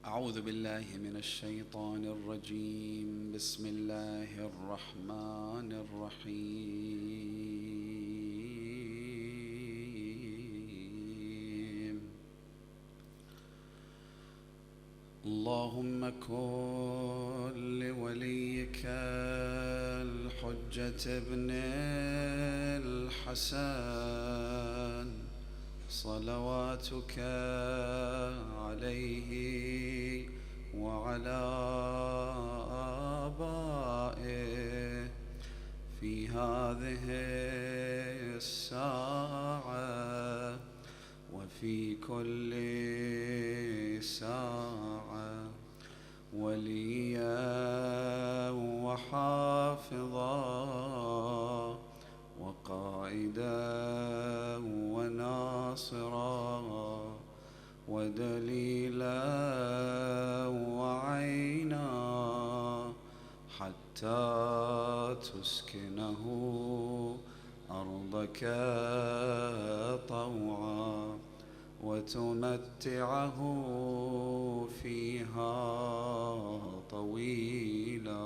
أعوذ بالله من الشيطان الرجيم. بسم الله الرحمن الرحيم. اللهم كن لوليك الحجة ابن الحسن صلواتك عليه وعلى آبائه في هذه الساعة وفي كل ساعة وليا وحافظا وقائدا وناصرا ودليلا وعينا حتى تسكنه أرضك طوعا وتمتعه فيها طويلا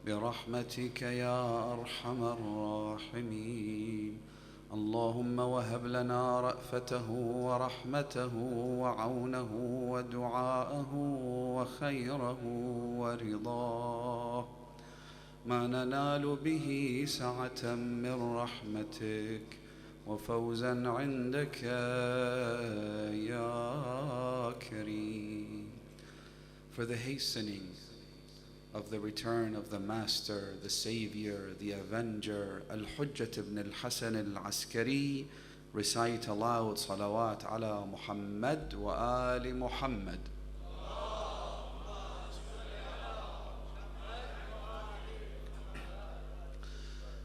برحمتك يا أرحم الراحمين. اللهم وهب لنا رأفته ورحمته وعونه ودعاءه وخيره ورضاه ما ننال به سعة من رحمتك وفوزا عندك يا كريم. For the hastening of the return of the Master, the Savior, the Avenger, Al-Hujjat ibn al-Hasan al-Askari, recite aloud salawat ala Muhammad wa ali Muhammad.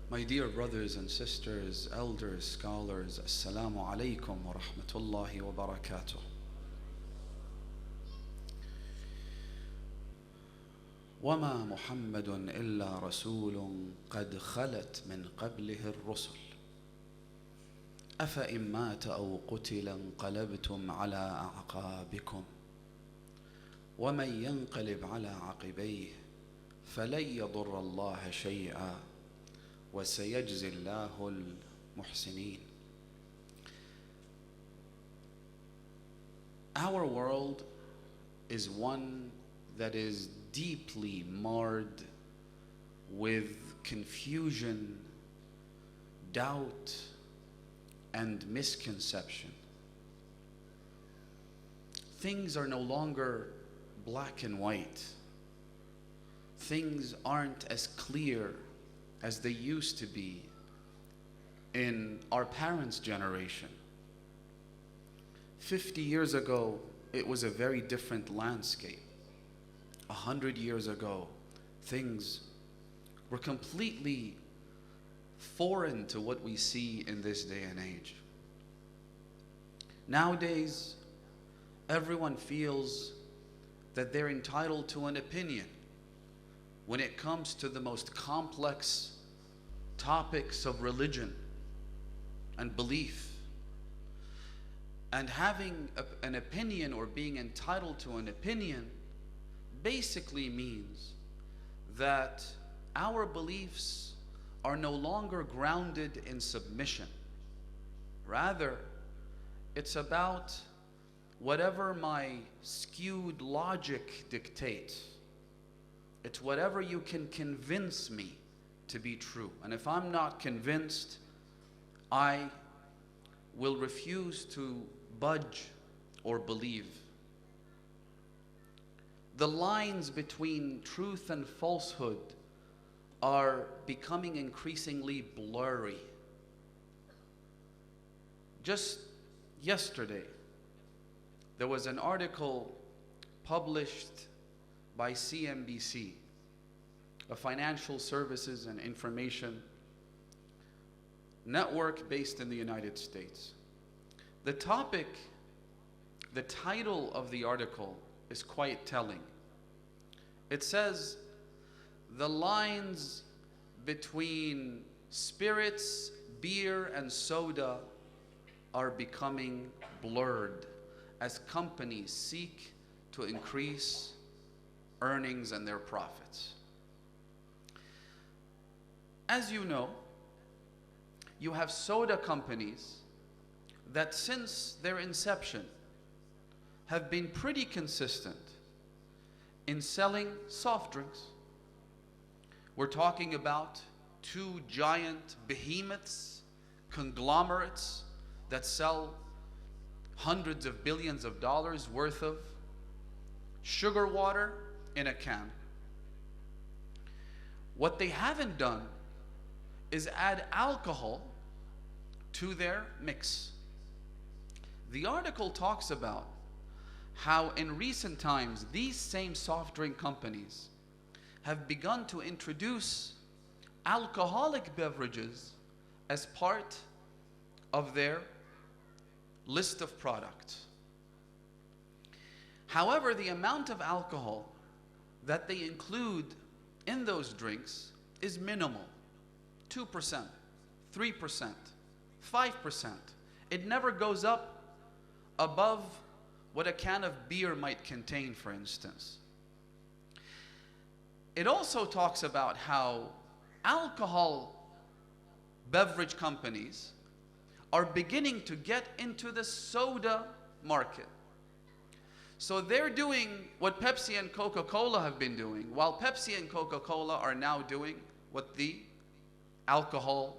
My dear brothers and sisters, elders, scholars, Assalamu alaikum wa rahmatullahi wa barakatuh. وما محمد إلا رسول قد خلت من قبله الرسل أفإن مات أو قتل انقلبتم على أعقابكم ومن ينقلب على عقبيه فلن يضر الله شيئا وسيجزي الله المحسنين. Our world is one that is deeply marred with confusion, doubt, and misconception. Things are no longer black and white. Things aren't as clear as they used to be in our parents' generation. 50 years ago, it was a very different landscape. 100 years ago, things were completely foreign to what we see in this day and age. Nowadays, everyone feels that they're entitled to an opinion when it comes to the most complex topics of religion and belief. And having an opinion or being entitled to an opinion basically means that our beliefs are no longer grounded in submission. Rather, it's about whatever my skewed logic dictates. It's whatever you can convince me to be true. And if I'm not convinced, I will refuse to budge or believe. The lines between truth and falsehood are becoming increasingly blurry. Just yesterday, there was an article published by CNBC, a financial services and information network based in the United States. The title of the article is quite telling. It says, the lines between spirits, beer, and soda are becoming blurred as companies seek to increase earnings and their profits. As you know, you have soda companies that since their inception have been pretty consistent in selling soft drinks. We're talking about two giant behemoths, conglomerates that sell hundreds of billions of dollars worth of sugar water in a can. What they haven't done is add alcohol to their mix. The article talks about how in recent times these same soft drink companies have begun to introduce alcoholic beverages as part of their list of products. However, the amount of alcohol that they include in those drinks is minimal. 2%, 3%, 5%. It never goes up above what a can of beer might contain, for instance. It also talks about how alcohol beverage companies are beginning to get into the soda market. So they're doing what Pepsi and Coca-Cola have been doing, while Pepsi and Coca-Cola are now doing what the alcohol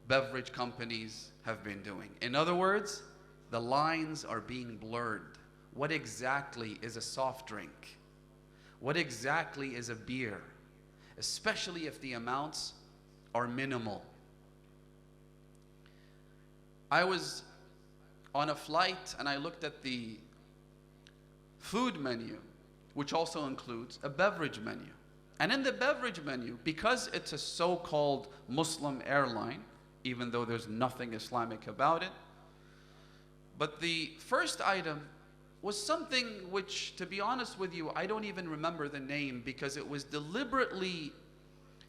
beverage companies have been doing. In other words, the lines are being blurred. What exactly is a soft drink? What exactly is a beer? Especially if the amounts are minimal. I was on a flight and I looked at the food menu, which also includes a beverage menu. And in the beverage menu, because it's a so-called Muslim airline, even though there's nothing Islamic about it, but the first item was something which, to be honest with you, I don't even remember the name because it was deliberately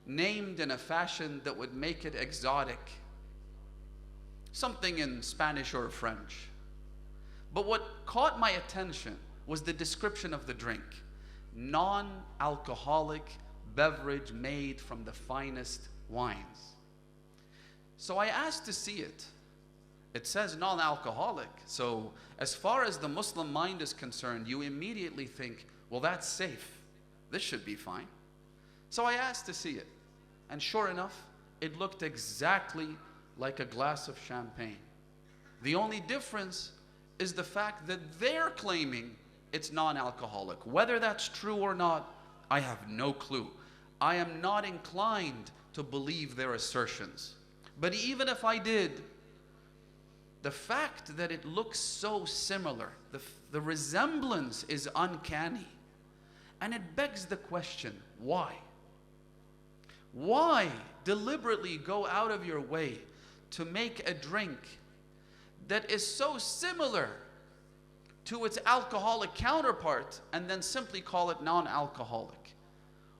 named in a fashion that would make it exotic. Something in Spanish or French. But what caught my attention was the description of the drink. Non-alcoholic beverage made from the finest wines. So I asked to see it. It says non-alcoholic. So as far as the Muslim mind is concerned, you immediately think, well, that's safe. This should be fine. So I asked to see it. And sure enough, it looked exactly like a glass of champagne. The only difference is the fact that they're claiming it's non-alcoholic. Whether that's true or not, I have no clue. I am not inclined to believe their assertions. But even if I did, the fact that it looks so similar, the resemblance is uncanny. And it begs the question, why? Why deliberately go out of your way to make a drink that is so similar to its alcoholic counterpart and then simply call it non-alcoholic?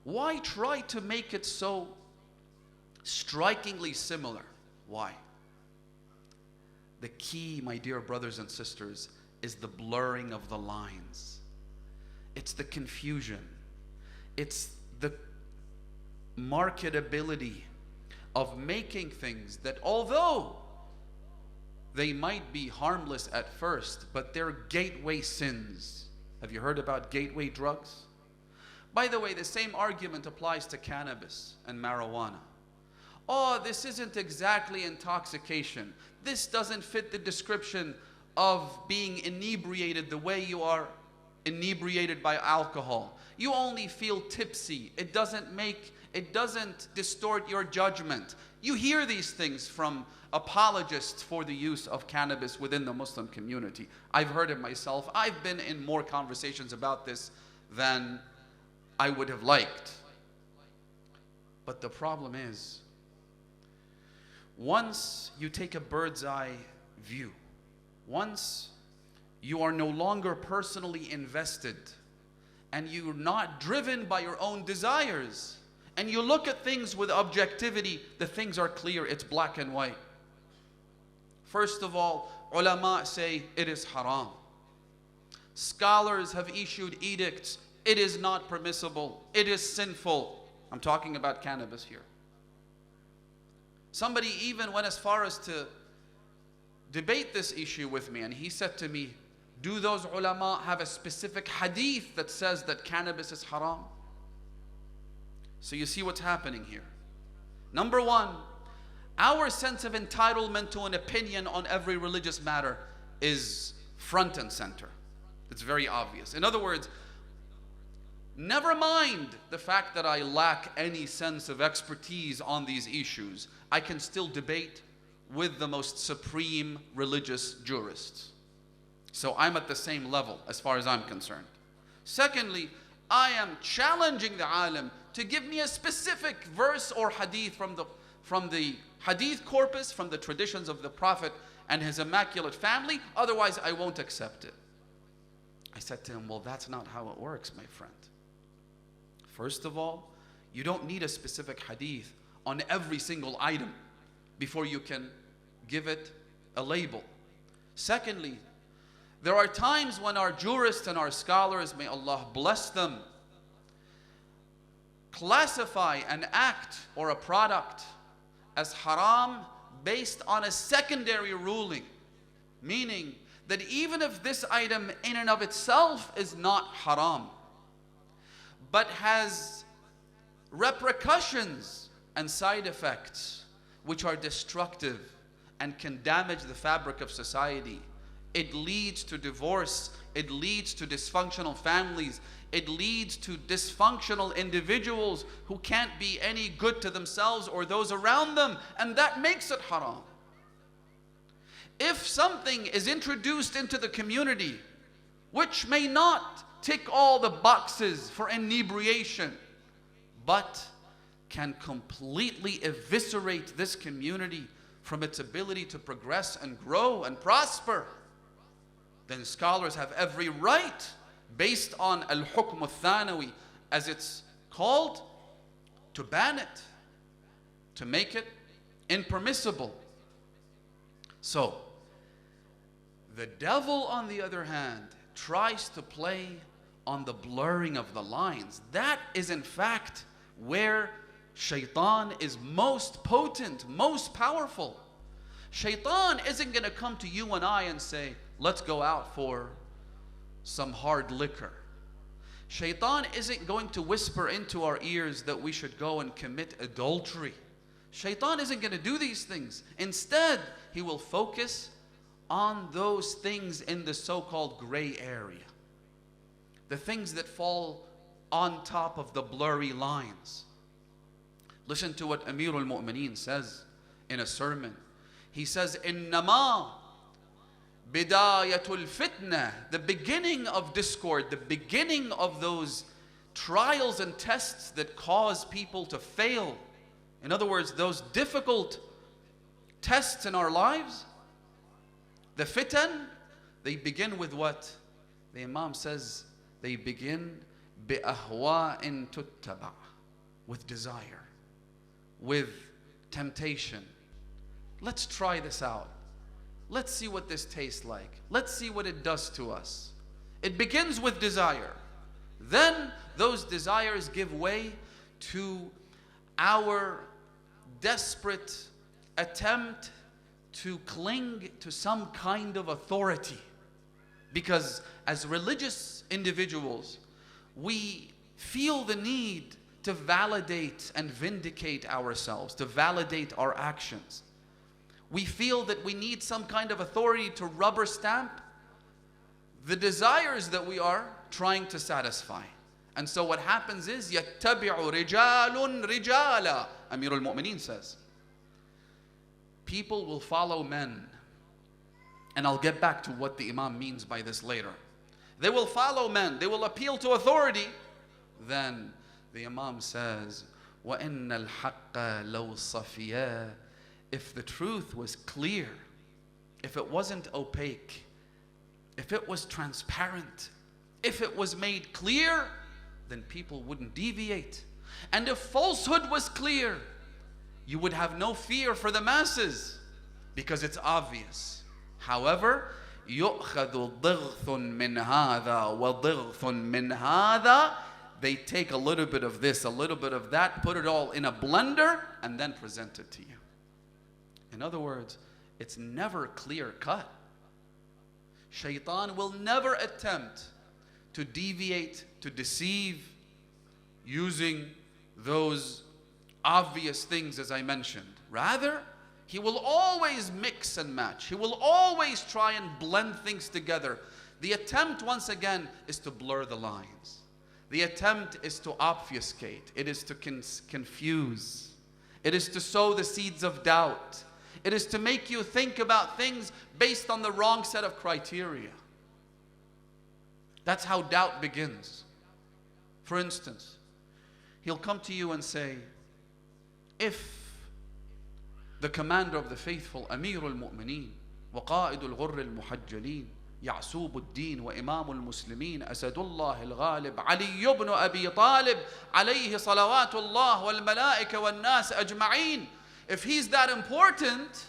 Why try to make it so strikingly similar? Why? The key, my dear brothers and sisters, is the blurring of the lines. It's the confusion. It's the marketability of making things that, although they might be harmless at first, but they're gateway sins. Have you heard about gateway drugs? By the way, the same argument applies to cannabis and marijuana. Oh, this isn't exactly intoxication. This doesn't fit the description of being inebriated the way you are inebriated by alcohol. You only feel tipsy. It doesn't distort your judgment. You hear these things from apologists for the use of cannabis within the Muslim community. I've heard it myself. I've been in more conversations about this than I would have liked. But the problem is, once you take a bird's eye view, once you are no longer personally invested and you're not driven by your own desires and you look at things with objectivity, the things are clear, it's black and white. First of all, ulama say it is haram. Scholars have issued edicts. It is not permissible. It is sinful. I'm talking about cannabis here. Somebody even went as far as to debate this issue with me, and he said to me, do those ulama have a specific hadith that says that cannabis is haram? So you see what's happening here. Number one, our sense of entitlement to an opinion on every religious matter is front and center. It's very obvious. In other words, never mind the fact that I lack any sense of expertise on these issues, I can still debate with the most supreme religious jurists. So I'm at the same level as far as I'm concerned. Secondly, I am challenging the alim to give me a specific verse or hadith from the hadith corpus, from the traditions of the Prophet and his immaculate family, otherwise I won't accept it. I said to him, well, that's not how it works, my friend. First of all, you don't need a specific hadith on every single item before you can give it a label. Secondly, there are times when our jurists and our scholars, may Allah bless them, classify an act or a product as haram based on a secondary ruling, meaning that even if this item in and of itself is not haram, but has repercussions and side effects which are destructive and can damage the fabric of society. It leads to divorce, it leads to dysfunctional families, it leads to dysfunctional individuals who can't be any good to themselves or those around them, and that makes it haram. If something is introduced into the community which may not tick all the boxes for inebriation, but can completely eviscerate this community from its ability to progress and grow and prosper, then scholars have every right, based on al-hukm al-thanawi, as it's called, to ban it, to make it impermissible. So, the devil, on the other hand, tries to play on the blurring of the lines. That is, in fact, where shaitan is most potent, most powerful. Shaitan isn't going to come to you and I and say, let's go out for some hard liquor. Shaitan isn't going to whisper into our ears that we should go and commit adultery. Shaitan isn't going to do these things. Instead, he will focus on those things in the so-called gray area, the things that fall on top of the blurry lines. Listen to what Amir al-Mu'mineen says in a sermon. He says, "Innama bidayatul fitna," the beginning of discord, the beginning of those trials and tests that cause people to fail. In other words, those difficult tests in our lives, the fitan, they begin with what? The Imam says, they begin بِأَهْوَاءٍ تُتَّبَعْ, with desire, with temptation. Let's try this out. Let's see what this tastes like. Let's see what it does to us. It begins with desire. Then those desires give way to our desperate attempt to cling to some kind of authority. Because as religious individuals, we feel the need to validate and vindicate ourselves, to validate our actions. We feel that we need some kind of authority to rubber stamp the desires that we are trying to satisfy. And so what happens is, يَتَّبِعُ رِجَالٌ رِجَالًا, Amir al-Mu'mineen says. People will follow men. And I'll get back to what the Imam means by this later. They will follow men. They will appeal to authority. Then the Imam says, وَإِنَّ الْحَقَّ لَوْ صَفِيًا, if the truth was clear, if it wasn't opaque, if it was transparent, if it was made clear, then people wouldn't deviate. And if falsehood was clear, you would have no fear for the masses because it's obvious. However, يُؤْخَذُ ضِغْثٌ مِّنْ هَذَا وَضِغْثٌ مِّنْ هَذَا. They take a little bit of this, a little bit of that, put it all in a blender, and then present it to you. In other words, it's never clear cut. Shaitan will never attempt to deviate, to deceive, using those obvious things as I mentioned. Rather, he will always mix and match. He will always try and blend things together. The attempt, once again, is to blur the lines. The attempt is to obfuscate. It is to confuse. It is to sow the seeds of doubt. It is to make you think about things based on the wrong set of criteria. That's how doubt begins. For instance, he'll come to you and say, if the commander of the faithful, Amir al-Mu'mineen, وقائد الغر المحجلين, يعسوب الدين وإمام المسلمين, أسد الله الغالب, علي بن أبي طالب, عليه صلوات الله والملائكة والناس أجمعين. If he's that important,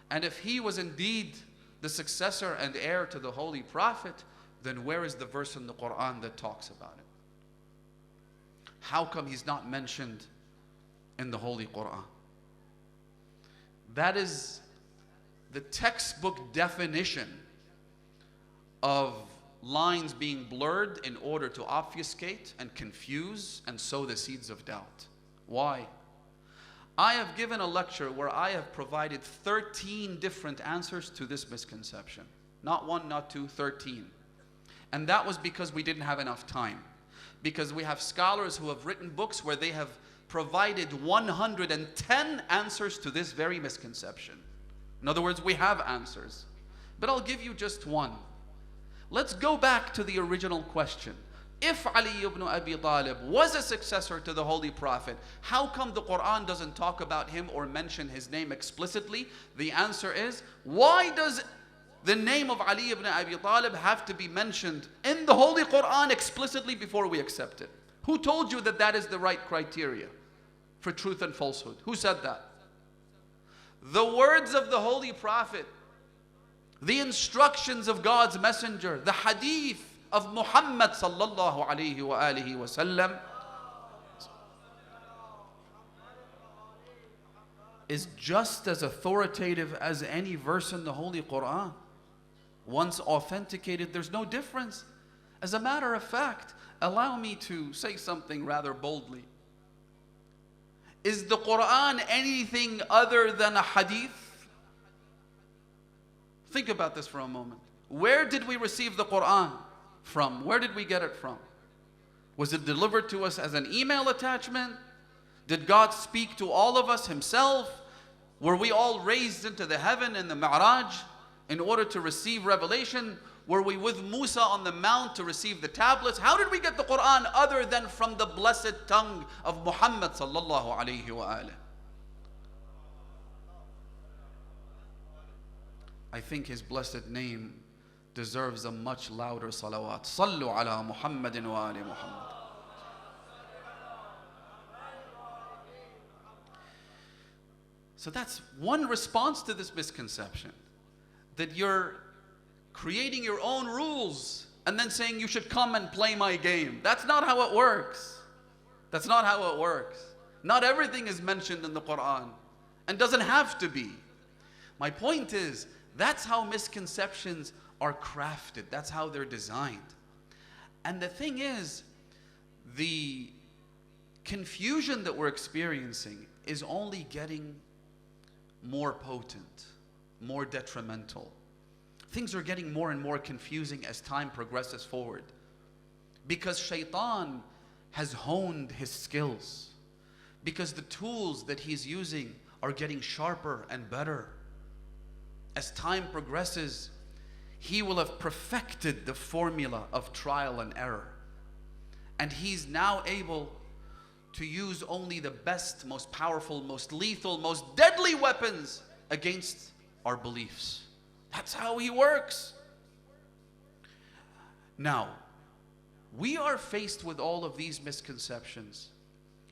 and if he was indeed the successor and heir to the Holy Prophet, then where is the verse in the Quran that talks about it? How come he's not mentioned in the Holy Quran? That is the textbook definition of lines being blurred in order to obfuscate and confuse and sow the seeds of doubt. Why? I have given a lecture where I have provided 13 different answers to this misconception. Not one, not two, 13. And that was because we didn't have enough time. Because we have scholars who have written books where they have provided 110 answers to this very misconception. In other words, we have answers. But I'll give you just one. Let's go back to the original question. If Ali ibn Abi Talib was a successor to the Holy Prophet, how come the Quran doesn't talk about him or mention his name explicitly? The answer is, why does the name of Ali ibn Abi Talib have to be mentioned in the Holy Quran explicitly before we accept it? Who told you that that is the right criteria for truth and falsehood? Who said that? The words of the Holy Prophet, the instructions of God's Messenger, the hadith of Muhammad sallallahu alayhi wa alihi wa sallam is just as authoritative as any verse in the Holy Quran. Once authenticated, there's no difference. As a matter of fact, allow me to say something rather boldly. Is the Quran anything other than a hadith? Think about this for a moment. Where did we receive the Quran from? Where did we get it from? Was it delivered to us as an email attachment? Did God speak to all of us himself? Were we all raised into the heaven in the Mi'raj in order to receive revelation? Were we with Musa on the mount to receive the tablets? How did we get the Quran other than from the blessed tongue of Muhammad sallallahu alayhi wa alihi? I think his blessed name deserves a much louder salawat. Sallu ala Muhammadin wa ali Muhammad. So that's one response to this misconception, that you're creating your own rules and then saying you should come and play my game. That's not how it works. That's not how it works. Not everything is mentioned in the Quran and doesn't have to be. My point is, that's how misconceptions are crafted. That's how they're designed. And the thing is, the confusion that we're experiencing is only getting more potent, more detrimental. Things are getting more and more confusing as time progresses forward, because Shaitan has honed his skills, because the tools that he's using are getting sharper and better. As time progresses, he will have perfected the formula of trial and error, and he's now able to use only the best, most powerful, most lethal, most deadly weapons against our beliefs. That's how he works. Now, we are faced with all of these misconceptions,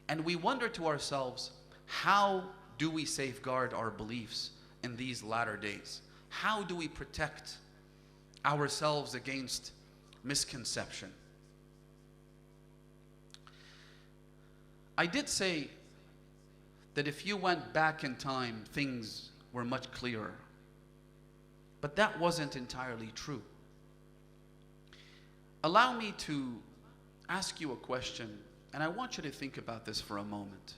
and we wonder to ourselves, how do we safeguard our beliefs in these latter days? How do we protect ourselves against misconception. I did say that if you went back in time, things were much clearer. But that wasn't entirely true. Allow me to ask you a question, and I want you to think about this for a moment.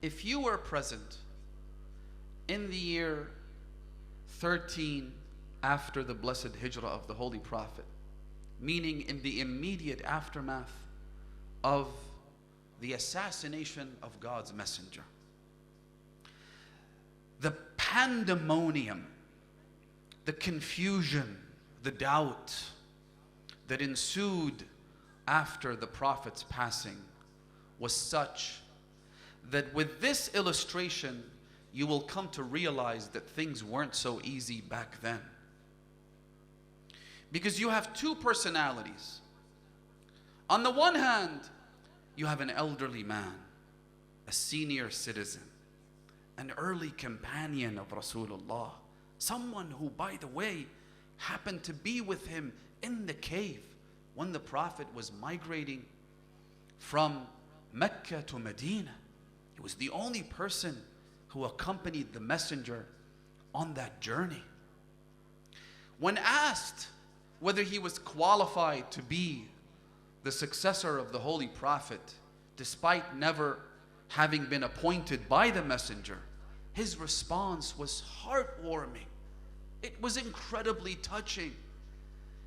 If you were present in the year 13 after the blessed hijrah of the Holy Prophet, meaning in the immediate aftermath of the assassination of God's messenger, the pandemonium, the confusion, the doubt that ensued after the Prophet's passing was such that with this illustration, you will come to realize that things weren't so easy back then. Because you have two personalities. On the one hand, you have an elderly man, a senior citizen, an early companion of Rasulullah, someone who, by the way, happened to be with him in the cave when the Prophet was migrating from Mecca to Medina. He was the only person who accompanied the messenger on that journey. When asked whether he was qualified to be the successor of the Holy Prophet, despite never having been appointed by the messenger, his response was heartwarming. It was incredibly touching.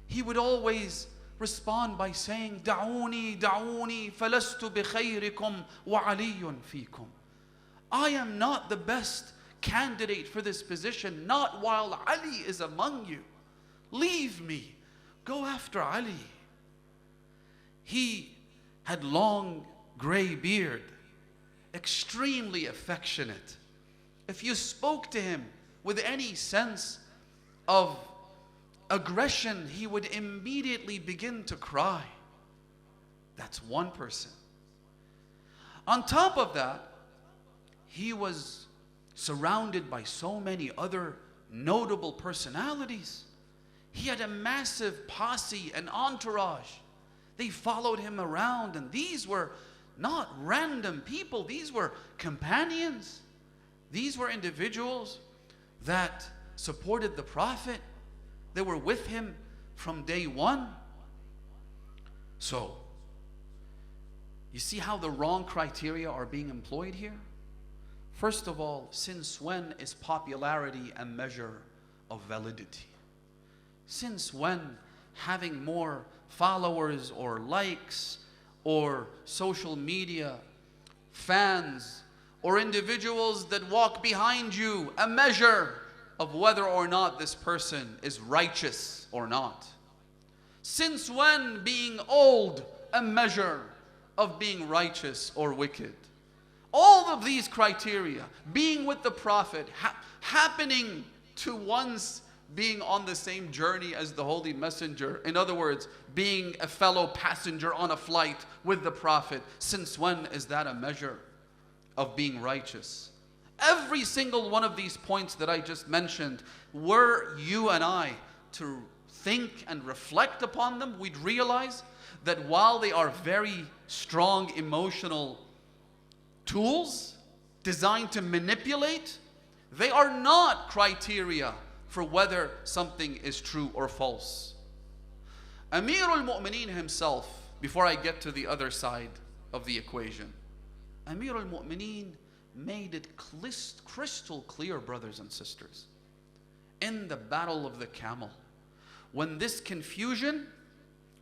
He would always respond by saying, "Da'uni, da'uni, falastu bi khayrikum wa aliyun fikum." I am not the best candidate for this position, not while Ali is among you. Leave me. Go after Ali. He had long gray beard, extremely affectionate. If you spoke to him with any sense of aggression, he would immediately begin to cry. That's one person. On top of that, he was surrounded by so many other notable personalities. He had a massive posse and entourage. They followed him around, and these were not random people. These were companions. These were individuals that supported the Prophet. They were with him from day one. So, you see how the wrong criteria are being employed here? First of all, since when is popularity a measure of validity? Since when having more followers or likes or social media fans or individuals that walk behind you a measure of whether or not this person is righteous or not? Since when being old a measure of being righteous or wicked? All of these criteria, being with the Prophet, happening to once being on the same journey as the Holy Messenger, in other words, being a fellow passenger on a flight with the Prophet, since when is that a measure of being righteous? Every single one of these points that I just mentioned, were you and I to think and reflect upon them, we'd realize that while they are very strong emotional tools designed to manipulate, they are not criteria for whether something is true or false. Amir al-Mu'mineen himself, before I get to the other side of the equation, Amir al-Mu'mineen made it crystal clear, brothers and sisters, in the Battle of the Camel, when this confusion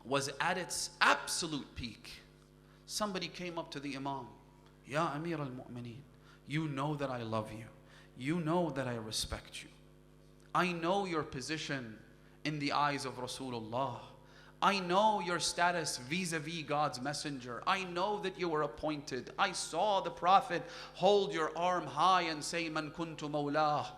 was at its absolute peak, somebody came up to the Imam, "Ya Amir al-Mu'mineen, you know that I love you. You know that I respect you. I know your position in the eyes of Rasulullah. I know your status vis-a-vis God's messenger. I know that you were appointed. I saw the Prophet hold your arm high and say, 'Man kuntu mawlah,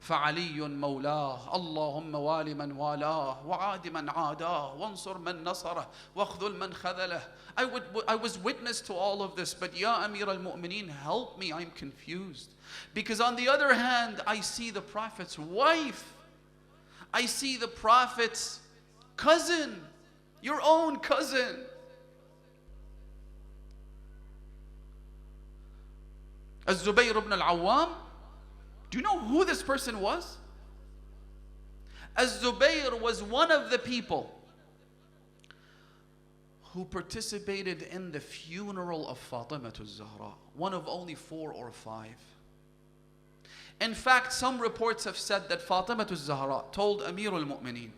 فعلي مولاه اللهم والي من والاه وعاد من عاداه وانصر من نصره واخذل من خذله.'" I was witness to all of this, but Ya Amir al-Mu'mineen, help me, I'm confused. Because on the other hand, I see the Prophet's wife. I see the Prophet's cousin, your own cousin. Az-Zubayr ibn al-Awwam. Do you know who this person was? Az-Zubayr was one of the people who participated in the funeral of Fatima al-Zahra, one of only 4 or 5. In fact, some reports have said that Fatima al-Zahra told Amir al-Mu'mineen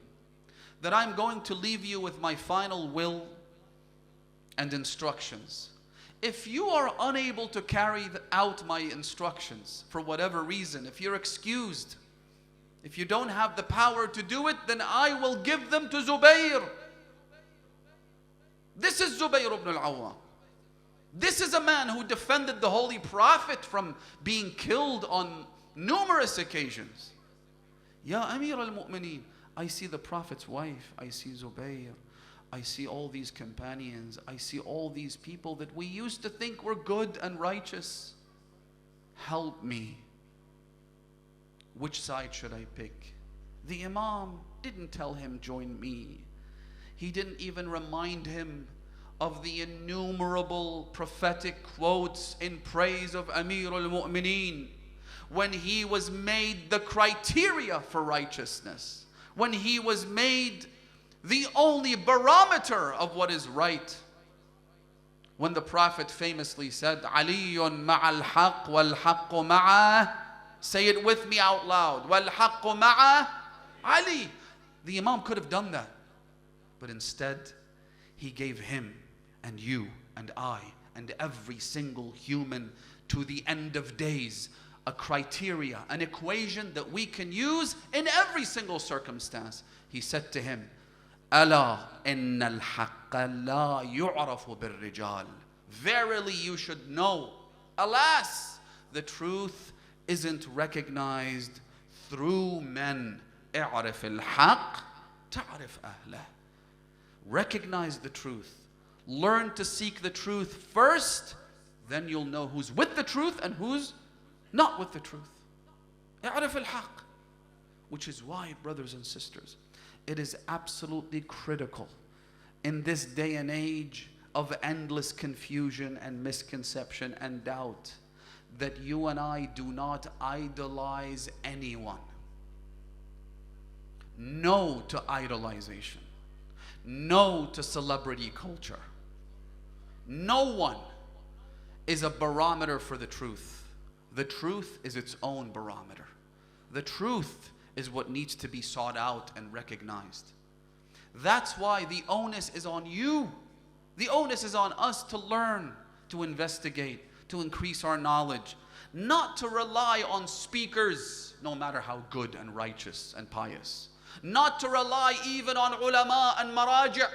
that I'm going to leave you with my final will and instructions. If you are unable to carry out my instructions for whatever reason, if you're excused, if you don't have the power to do it, then I will give them to Zubayr. This is Zubayr ibn al-Awwam. This is a man who defended the Holy Prophet from being killed on numerous occasions. Ya Amir al-Mu'mineen, I see the Prophet's wife, I see Zubayr, I see all these companions, I see all these people that we used to think were good and righteous. Help me. Which side should I pick? The Imam didn't tell him, join me. He didn't even remind him of the innumerable prophetic quotes in praise of Amir al-Mu'mineen when he was made the criteria for righteousness, when he was made the only barometer of what is right. When the Prophet famously said, Aliyun ma'al haqq wal haqqu ma'ah. Say it with me out loud. Wal haqqu ma'ah Ali. The Imam could have done that, but instead he gave him and you and I and every single human to the end of days a criteria, an equation that we can use in every single circumstance. He said to him, Ala innal haqqa la yu'rafu bil rijal. Verily you should know, alas, the truth isn't recognized through men. I'rif al-haq, ta'rif ahlah. Recognize the truth. Learn to seek the truth first, then you'll know who's with the truth and who's not with the truth. I'rif al-haq. Which is why, brothers and sisters, it is absolutely critical in this day and age of endless confusion and misconception and doubt that you and I do not idolize anyone. No to idolization. No to celebrity culture. No one is a barometer for the truth. The truth is its own barometer. The truth is what needs to be sought out and recognized. That's why the onus is on you. The onus is on us to learn, to investigate, to increase our knowledge, not to rely on speakers, no matter how good and righteous and pious. Not to rely even on ulama and maraji'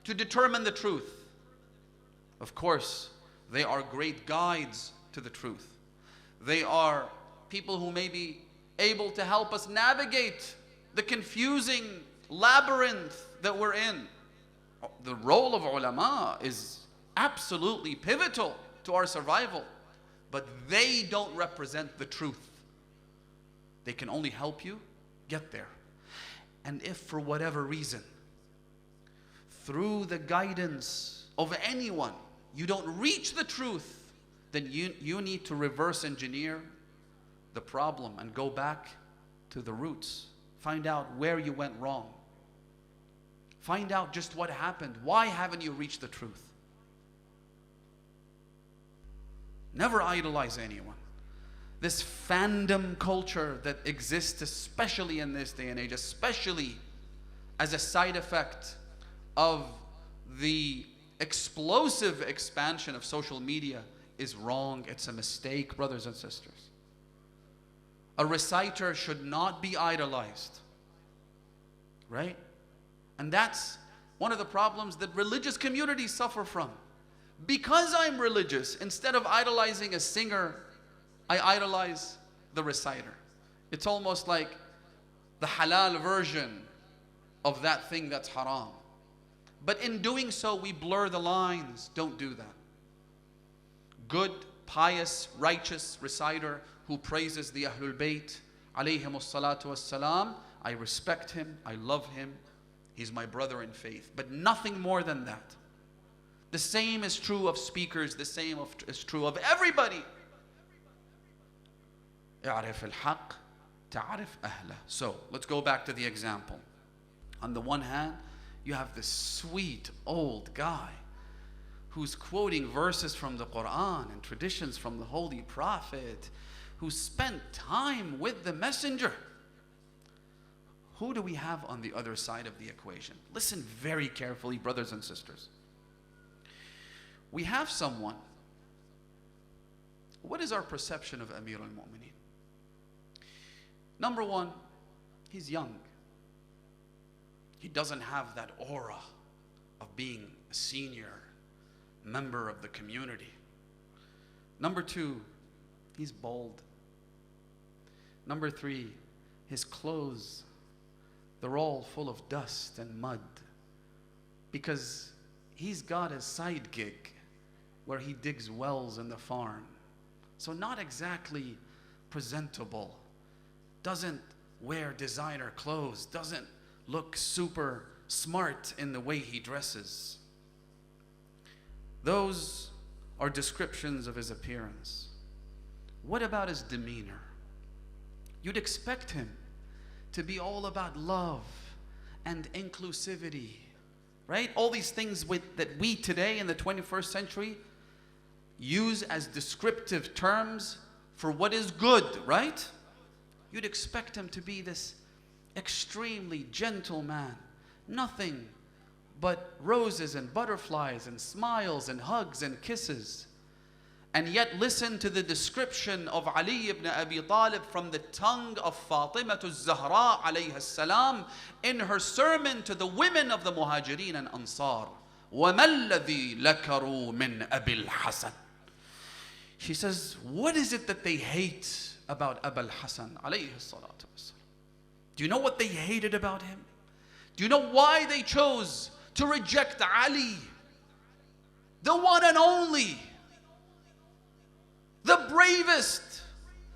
to determine the truth. Of course, they are great guides to the truth. They are people who may be able to help us navigate the confusing labyrinth that we're in. The role of ulama is absolutely pivotal to our survival, but they don't represent the truth. They can only help you get there. And if for whatever reason, through the guidance of anyone, you don't reach the truth, then you need to reverse engineer the problem and go back to the roots. Find out where you went wrong. Find out just what happened. Why haven't you reached the truth? Never idolize anyone. This fandom culture that exists, especially in this day and age, especially as a side effect of the explosive expansion of social media, is wrong. It's a mistake, brothers and sisters. A reciter should not be idolized, right? And that's one of the problems that religious communities suffer from. Because I'm religious, instead of idolizing a singer, I idolize the reciter. It's almost like the halal version of that thing that's haram. But in doing so, we blur the lines. Don't do that. Good, pious, righteous reciter who praises the Ahlul Bayt, alayhimus salatu wassalam, I respect him, I love him, he's my brother in faith, but nothing more than that. The same is true of speakers, the same is true of everybody. اعرف الحق تعرف أهله. So let's go back to the example. On the one hand, you have this sweet old guy who's quoting verses from the Quran and traditions from the Holy Prophet, who spent time with the Messenger. Who do we have on the other side of the equation? Listen very carefully, brothers and sisters. We have someone. What is our perception of Amir al-Mu'mineen? Number one, he's young. He doesn't have that aura of being a senior member of the community. Number two, he's bald. Number three, his clothes, they're all full of dust and mud because he's got a side gig where he digs wells in the farm. So not exactly presentable, doesn't wear designer clothes, doesn't look super smart in the way he dresses. Those are descriptions of his appearance. What about his demeanor? You'd expect him to be all about love and inclusivity, right? All these things that we today in the 21st century use as descriptive terms for what is good, right? You'd expect him to be this extremely gentle man. Nothing but roses and butterflies and smiles and hugs and kisses. And yet listen to the description of Ali ibn Abi Talib from the tongue of Fatima al-Zahra alayha salam in her sermon to the women of the Muhajirin and Ansar. وَمَا الَّذِي لَكَرُوا مِنْ أَبِي الْحَسَنِ. She says, what is it that they hate about Abu al-Hasan alayhi salatu wasalam? Do you know what they hated about him? Do you know why they chose to reject Ali, the one and only, the bravest,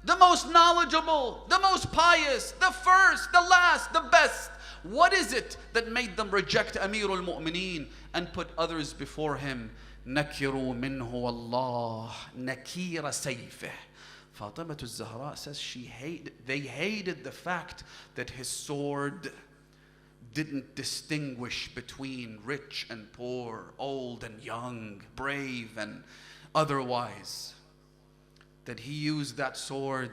the most knowledgeable, the most pious, the first, the last, the best? What is it that made them reject Amir al-Mu'mineen and put others before him? نَكِرُوا مِنْهُ وَاللَّهِ نَكِيرَ سَيْفِهِ. Fatima al-Zahra says they hated the fact that his sword didn't distinguish between rich and poor, old and young, brave and otherwise. That he used that sword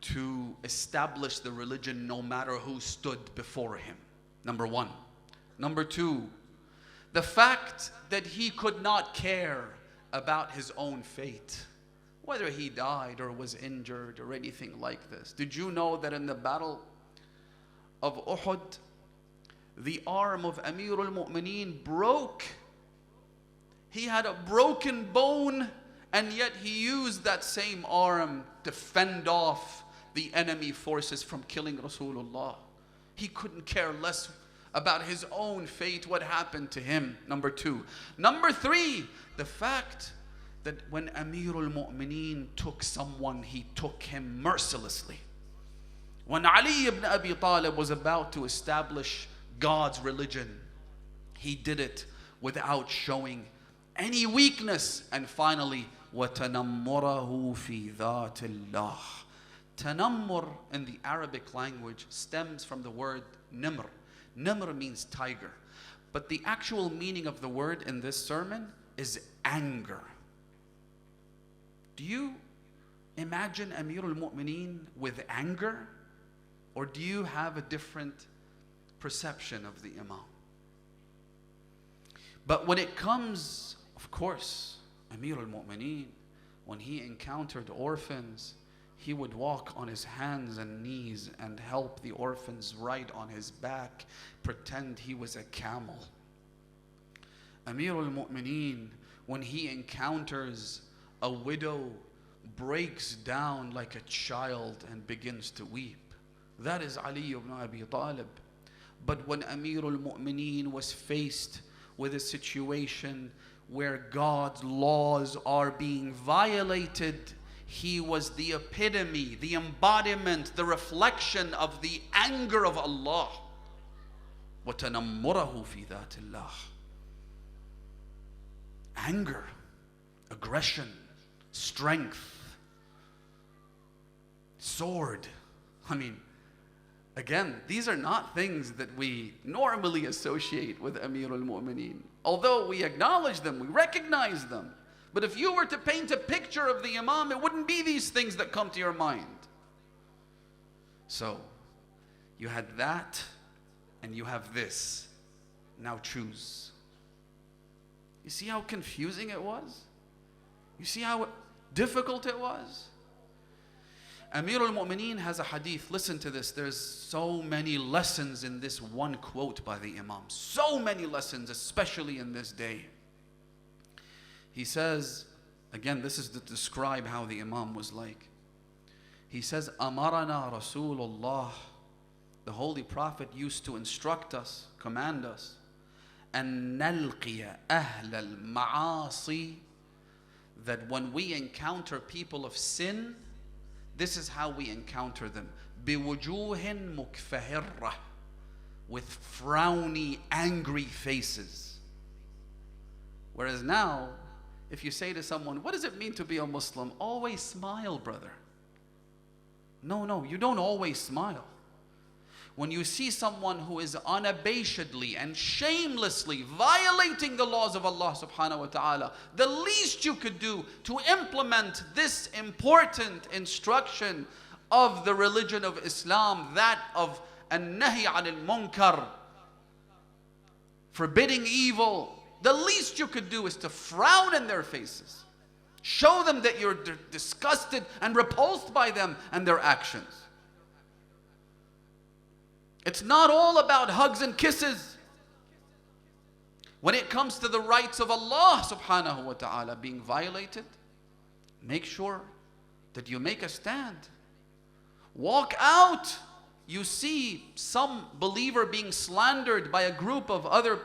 to establish the religion no matter who stood before him. Number one. Number two, the fact that he could not care about his own fate, whether he died or was injured or anything like this. Did you know that in the battle of Uhud, the arm of Amir al-Mu'mineen broke? He had a broken bone, and yet he used that same arm to fend off the enemy forces from killing Rasulullah. He couldn't care less about his own fate, what happened to him. Number two. Number three, the fact that when Amir al-Mu'mineen took someone, he took him mercilessly. When Ali ibn Abi Talib was about to establish God's religion, he did it without showing any weakness. And finally, وَتَنَمُّرَهُ فِي ذَاتِ اللَّهِ. Tanammur in the Arabic language stems from the word nimr. Nimr means tiger. But the actual meaning of the word in this sermon is anger. Do you imagine Amir al-Mu'mineen with anger? Or do you have a different perception of the Imam? But when it comes, of course, Amir al-Mu'mineen, when he encountered orphans, he would walk on his hands and knees and help the orphans ride on his back, pretend he was a camel. Amir al-Mu'mineen, when he encounters a widow, breaks down like a child and begins to weep. That is Ali ibn Abi Talib. But when Amir al-Mu'mineen was faced with a situation where God's laws are being violated, He was the epitome, the embodiment, the reflection of the anger of Allah. وَتَنَمُّرَهُ فِي ذَاتِ اللَّهِ. Anger, aggression, strength, sword. I mean, again, these are not things that we normally associate with Amir al-Mu'mineen. Although we acknowledge them, we recognize them. But if you were to paint a picture of the Imam, it wouldn't be these things that come to your mind. So, you had that, and you have this. Now choose. You see how confusing it was? You see how difficult it was? Amir al-Mu'mineen has a hadith. Listen to this. There's so many lessons in this one quote by the Imam. So many lessons, especially in this day. He says, again, this is to describe how the Imam was like. He says, Amarana Rasulullah. The Holy Prophet used to instruct us, command us, أن نلقي أهل المعاصي, that when we encounter people of sin, this is how we encounter them. بوجوه مكفهرة, with frowny, angry faces. Whereas now, if you say to someone, what does it mean to be a Muslim? Always smile, brother. No, you don't always smile. When you see someone who is unabashedly and shamelessly violating the laws of Allah subhanahu wa ta'ala, the least you could do to implement this important instruction of the religion of Islam, that of an-nahi anil munkar, forbidding evil, the least you could do is to frown in their faces. Show them that you're disgusted and repulsed by them and their actions. It's not all about hugs and kisses. When it comes to the rights of Allah subhanahu wa ta'ala being violated, make sure that you make a stand. Walk out. You see some believer being slandered by a group of other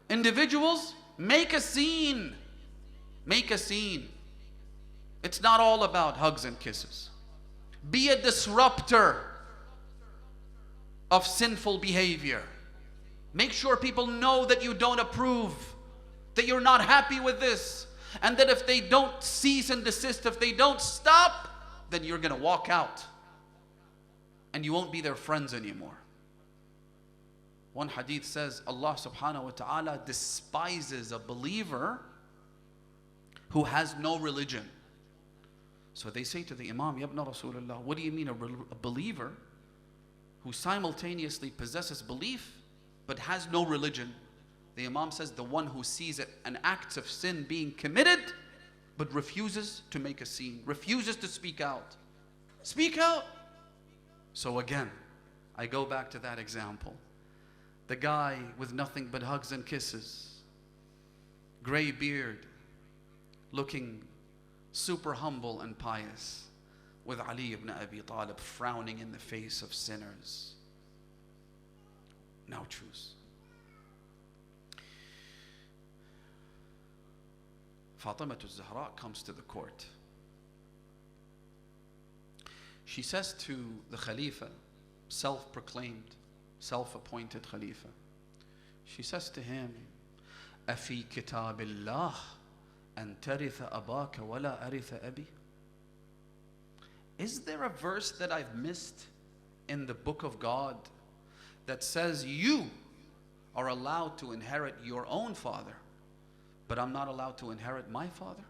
individuals, make a scene. Make a scene. It's not all about hugs and kisses. Be a disruptor of sinful behavior. Make sure people know that you don't approve, that you're not happy with this, and that if they don't cease and desist, if they don't stop, then you're going to walk out and you won't be their friends anymore. One hadith says Allah subhanahu wa ta'ala despises a believer who has no religion. So they say to the Imam, Ya ibn Rasulullah, what do you mean a believer who simultaneously possesses belief but has no religion? The Imam says, the one who sees an act of sin being committed but refuses to make a scene, refuses to speak out. Speak out. So again, I go back to that example. The guy with nothing but hugs and kisses, gray beard, looking super humble and pious, with Ali ibn Abi Talib frowning in the face of sinners. Now choose. Fatima al-Zahra comes to the court. She says to the Khalifa, self-proclaimed, self-appointed Khalifa, she says to him, أَفِي كِتَابِ اللَّهِ أَن تَرِثَ أَبَاكَ وَلَا أَرِثَ أَبِي? Is there a verse that I've missed in the book of God that says you are allowed to inherit your own father, but I'm not allowed to inherit my father?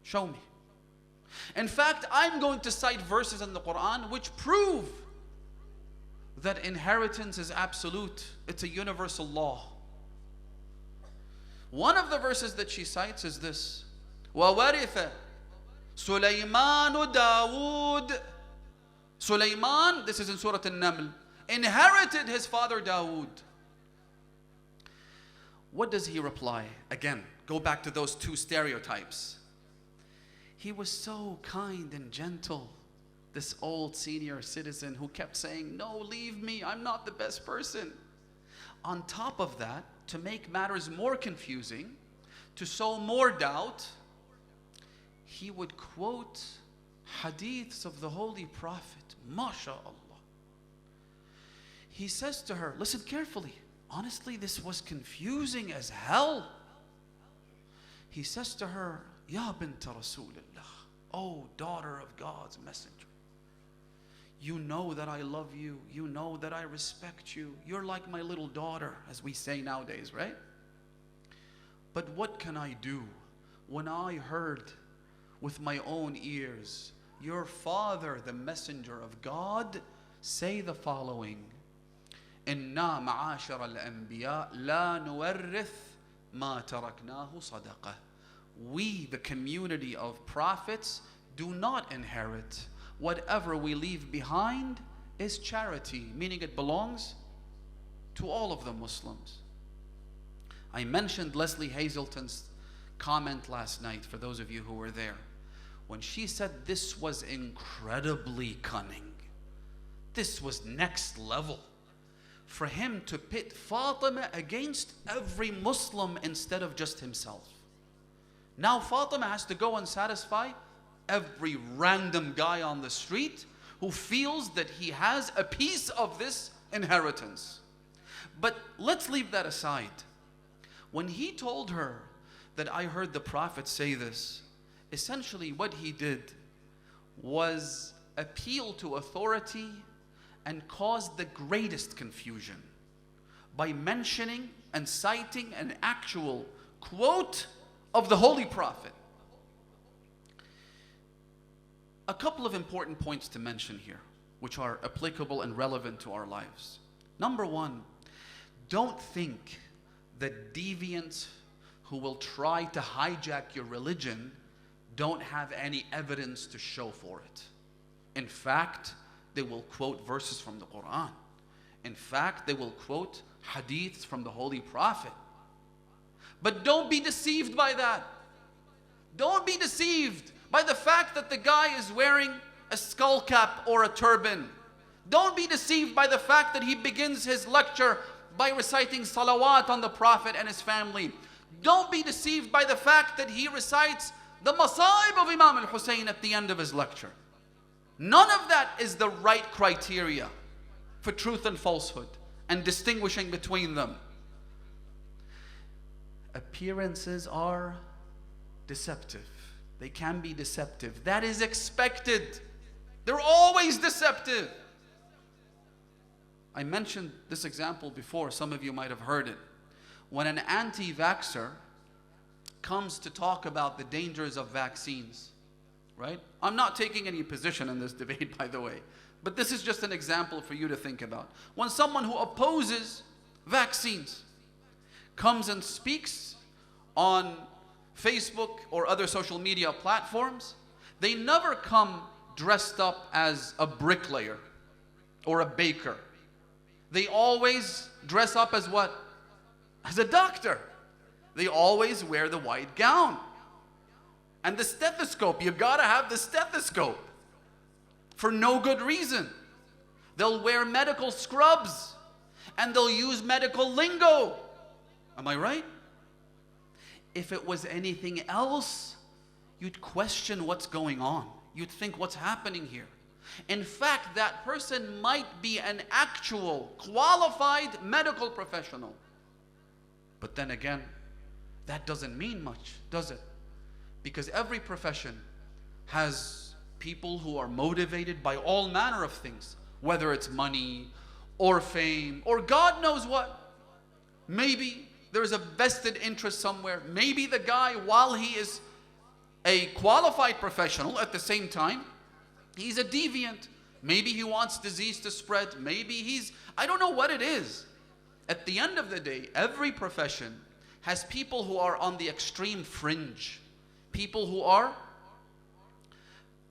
Show me. In fact, I'm going to cite verses in the Quran which prove that inheritance is absolute. It's a universal law. One of the verses that she cites is this: وَوَرِثَ سُلَيْمَانُ دَاوُودَ. Sulaiman, this is in Surah An-Naml, inherited his father Dawood. What does he reply? Again, go back to those two stereotypes. He was so kind and gentle, this old senior citizen who kept saying, no, leave me, I'm not the best person. On top of that, to make matters more confusing, to sow more doubt, he would quote hadiths of the Holy Prophet, MashaAllah. He says to her, listen carefully, honestly this was confusing as hell. He says to her, Ya bint Rasulullah, oh daughter of God's messenger, you know that I love you, you know that I respect you, you're like my little daughter, as we say nowadays, right? But what can I do when I heard with my own ears your father, the messenger of God, say the following: Inna ma'ashara al-anbiya la nuwarrith ma taraknahu sadaqah. We, the community of prophets, do not inherit. Whatever we leave behind is charity, meaning it belongs to all of the Muslims. I mentioned Leslie Hazelton's comment last night, for those of you who were there, when she said this was incredibly cunning. This was next level. For him to pit Fatima against every Muslim instead of just himself. Now Fatima has to go and satisfy every random guy on the street who feels that he has a piece of this inheritance. But let's leave that aside. When he told her that I heard the Prophet say this, essentially what he did was appeal to authority and caused the greatest confusion by mentioning and citing an actual quote of the Holy Prophet. A couple of important points to mention here, which are applicable and relevant to our lives. Number one, don't think that deviants who will try to hijack your religion don't have any evidence to show for it. In fact, they will quote verses from the Quran. In fact, they will quote hadiths from the Holy Prophet. But don't be deceived by that. Don't be deceived by the fact that the guy is wearing a skull cap or a turban. Don't be deceived by the fact that he begins his lecture by reciting salawat on the Prophet and his family. Don't be deceived by the fact that he recites the masaib of Imam Hussein at the end of his lecture. None of that is the right criteria for truth and falsehood and distinguishing between them. Appearances are deceptive. They can be deceptive. That is expected. They're always deceptive. I mentioned this example before. Some of you might have heard it. When an anti-vaxxer comes to talk about the dangers of vaccines, right? I'm not taking any position in this debate, by the way, but this is just an example for you to think about. When someone who opposes vaccines comes and speaks on Facebook or other social media platforms, they never come dressed up as a bricklayer or a baker. They always dress up as what? As a doctor. They always wear the white gown. And the stethoscope, you gotta have the stethoscope for no good reason. They'll wear medical scrubs and they'll use medical lingo. Am I right? If it was anything else, you'd question what's going on. You'd think, what's happening here? In fact, that person might be an actual qualified medical professional. But then again, that doesn't mean much, does it? Because every profession has people who are motivated by all manner of things, whether it's money or fame or God knows what. Maybe there's a vested interest somewhere. Maybe the guy, while he is a qualified professional, at the same time, he's a deviant. Maybe he wants disease to spread. Maybe I don't know what it is. At the end of the day, every profession has people who are on the extreme fringe. People who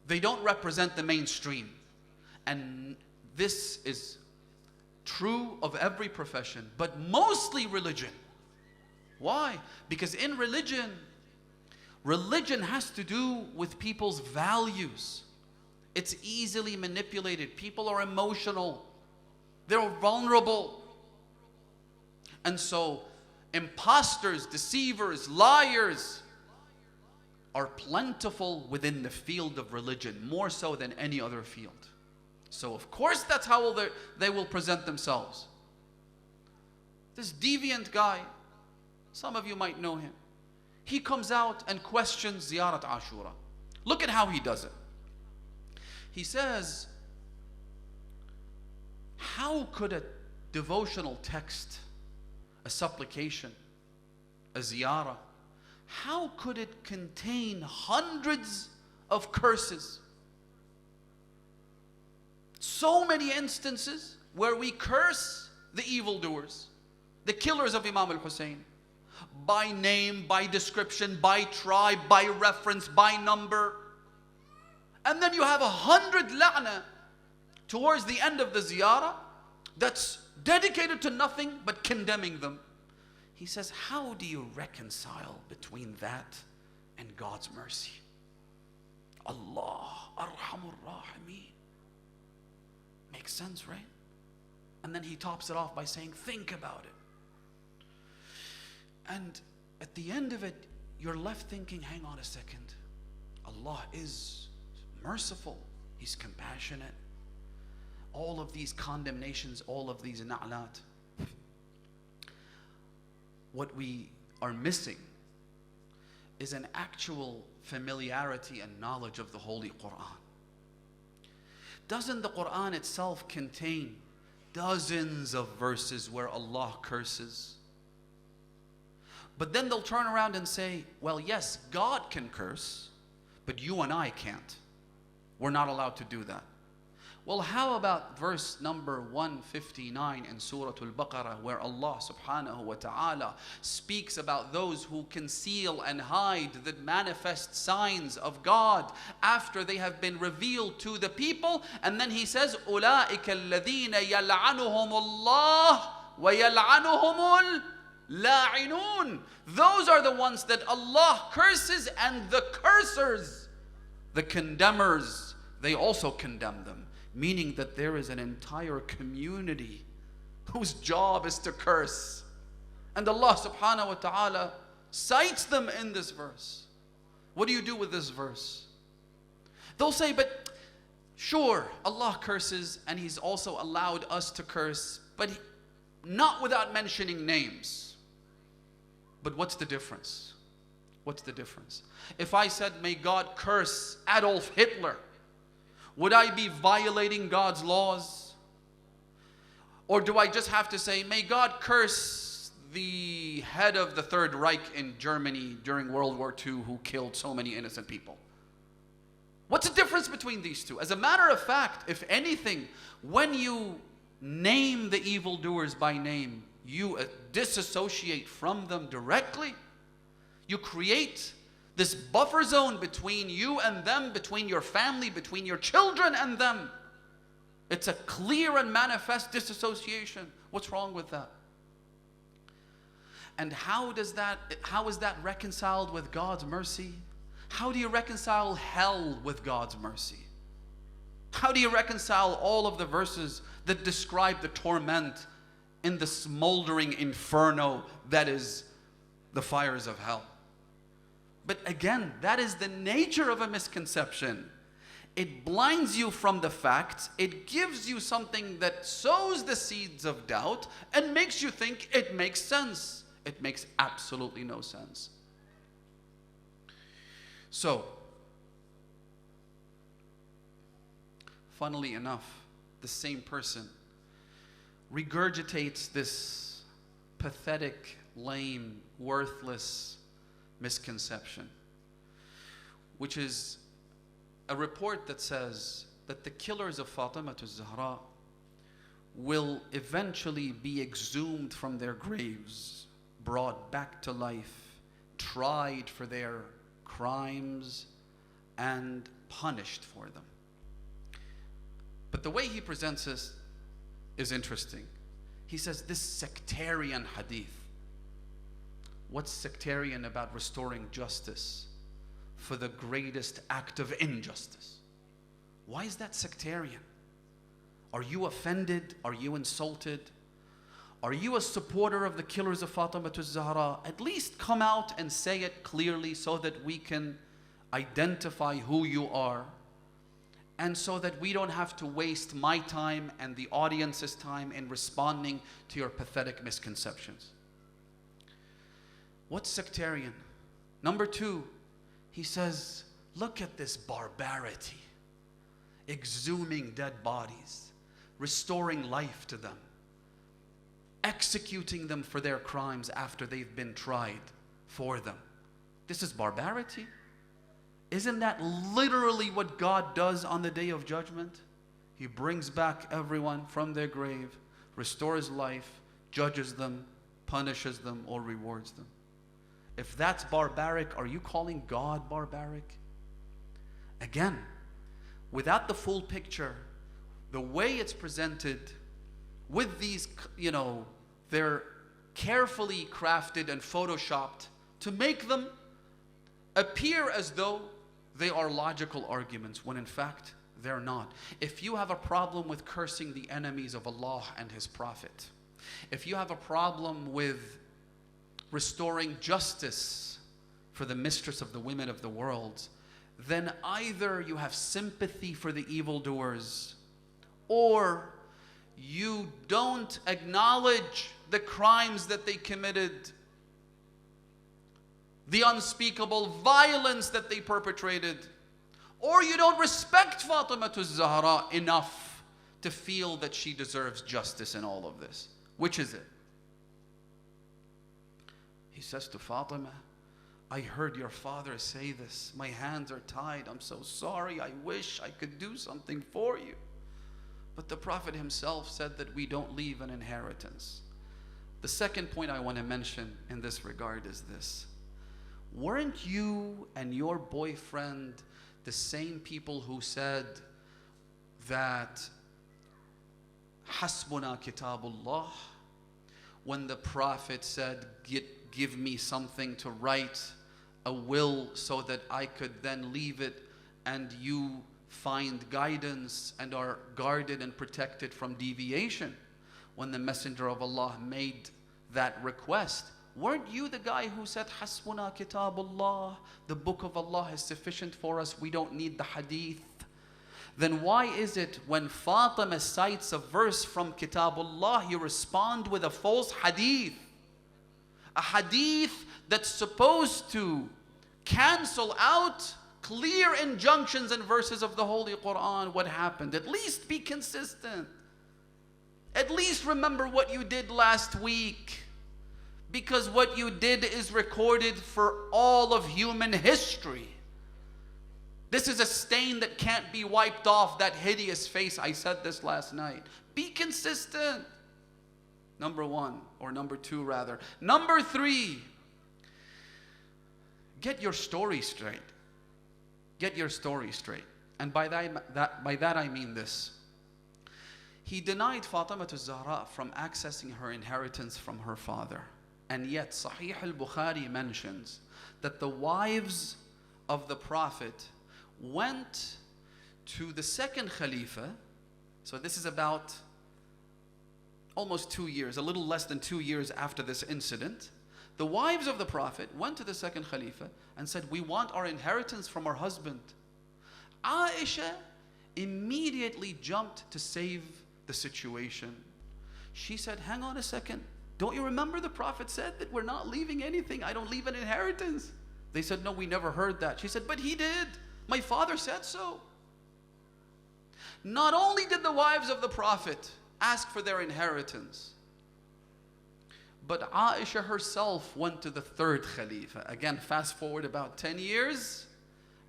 they don't represent the mainstream. And this is true of every profession, but mostly religion. Why? Because in religion has to do with people's values. It's easily manipulated. People are emotional. They're vulnerable. And so imposters, deceivers, liars, are plentiful within the field of religion, more so than any other field. So of course that's how they will present themselves. This deviant guy, some of you might know him. He comes out and questions Ziyarat Ashura. Look at how he does it. He says, how could a devotional text, a supplication, a ziyarah, how could it contain hundreds of curses? So many instances where we curse the evildoers, the killers of Imam Hussein, by name, by description, by tribe, by reference, by number. And then you have 100 la'na towards the end of the ziyarah that's dedicated to nothing but condemning them. He says, how do you reconcile between that and God's mercy? Allah Arhamur Rahimeen. Makes sense, right? And then he tops it off by saying, think about it. And at the end of it, you're left thinking, hang on a second. Allah is merciful. He's compassionate. All of these condemnations, all of these na'lat. What we are missing is an actual familiarity and knowledge of the Holy Quran. Doesn't the Quran itself contain dozens of verses where Allah curses? But then they'll turn around and say, well, yes, God can curse, but you and I can't. We're not allowed to do that. Well, how about verse number 159 in Surah Al-Baqarah, where Allah subhanahu wa ta'ala speaks about those who conceal and hide the manifest signs of God after they have been revealed to the people. And then he says, أُولَٰئِكَ الَّذِينَ يَلْعَنُهُمُ اللَّهُ وَيَلْعَنُهُمُ الْلَاعِنُونَ. Those are the ones that Allah curses, and the cursers, the condemners, they also condemn them. Meaning that there is an entire community whose job is to curse. And Allah subhanahu wa ta'ala cites them in this verse. What do you do with this verse? They'll say, but sure, Allah curses and He's also allowed us to curse, but not without mentioning names. But what's the difference? What's the difference? If I said, may God curse Adolf Hitler, would I be violating God's laws? Or do I just have to say, may God curse the head of the Third Reich in Germany during World War II who killed so many innocent people? What's the difference between these two? As a matter of fact, if anything, when you name the evildoers by name, you disassociate from them directly. You create this buffer zone between you and them, between your family, between your children and them. It's a clear and manifest disassociation. What's wrong with that? And how is that reconciled with God's mercy? How do you reconcile hell with God's mercy? How do you reconcile all of the verses that describe the torment in the smoldering inferno that is the fires of hell? But again, that is the nature of a misconception. It blinds you from the facts. It gives you something that sows the seeds of doubt and makes you think it makes sense. It makes absolutely no sense. So, funnily enough, the same person regurgitates this pathetic, lame, worthless misconception, which is a report that says that the killers of Fatima al-Zahra will eventually be exhumed from their graves, brought back to life, tried for their crimes, and punished for them. But the way he presents this is interesting. He says this sectarian hadith. What's sectarian about restoring justice for the greatest act of injustice? Why is that sectarian? Are you offended? Are you insulted? Are you a supporter of the killers of Fatima al-Zahra? At least come out and say it clearly so that we can identify who you are, and so that we don't have to waste my time and the audience's time in responding to your pathetic misconceptions. What's sectarian? Number two, he says, look at this barbarity. Exhuming dead bodies, restoring life to them, executing them for their crimes after they've been tried for them. This is barbarity. Isn't that literally what God does on the day of judgment? He brings back everyone from their grave, restores life, judges them, punishes them, or rewards them. If that's barbaric, are you calling God barbaric? Again, without the full picture, the way it's presented, with these, they're carefully crafted and photoshopped to make them appear as though they are logical arguments, when in fact they're not. If you have a problem with cursing the enemies of Allah and His Prophet, if you have a problem with restoring justice for the mistress of the women of the world, then either you have sympathy for the evildoers, or you don't acknowledge the crimes that they committed, the unspeakable violence that they perpetrated, or you don't respect Fatima Zahra enough to feel that she deserves justice in all of this. Which is it? He says to Fatima, I heard your father say this. My hands are tied. I'm so sorry. I wish I could do something for you. But the Prophet himself said that we don't leave an inheritance. The second point I want to mention in this regard is this. Weren't you and your boyfriend the same people who said that Hasbuna Kitabullah, when the Prophet said, give me something to write, a will, so that I could then leave it and you find guidance and are guarded and protected from deviation? When the Messenger of Allah made that request, weren't you the guy who said, Hasbuna Kitabullah, the book of Allah is sufficient for us, we don't need the hadith? Then why is it when Fatima cites a verse from Kitabullah, you respond with a false hadith? A hadith that's supposed to cancel out clear injunctions and verses of the Holy Quran. What happened? At least be consistent. At least remember what you did last week. Because what you did is recorded for all of human history. This is a stain that can't be wiped off that hideous face. I said this last night. Be consistent. Number one, or number two rather. Number three, get your story straight. Get your story straight. And by that I mean this. He denied Fatima Zahra from accessing her inheritance from her father. And yet Sahih al-Bukhari mentions that the wives of the Prophet went to the second Khalifa. So this is about almost 2 years, a little less than 2 years after this incident. The wives of the Prophet went to the second Khalifa and said, we want our inheritance from our husband. Aisha immediately jumped to save the situation. She said, hang on a second. Don't you remember the Prophet said that we're not leaving anything? I don't leave an inheritance. They said, no, we never heard that. She said, but he did. My father said so. Not only did the wives of the Prophet ask for their inheritance, but Aisha herself went to the third Khalifa. Again, fast forward about 10 years,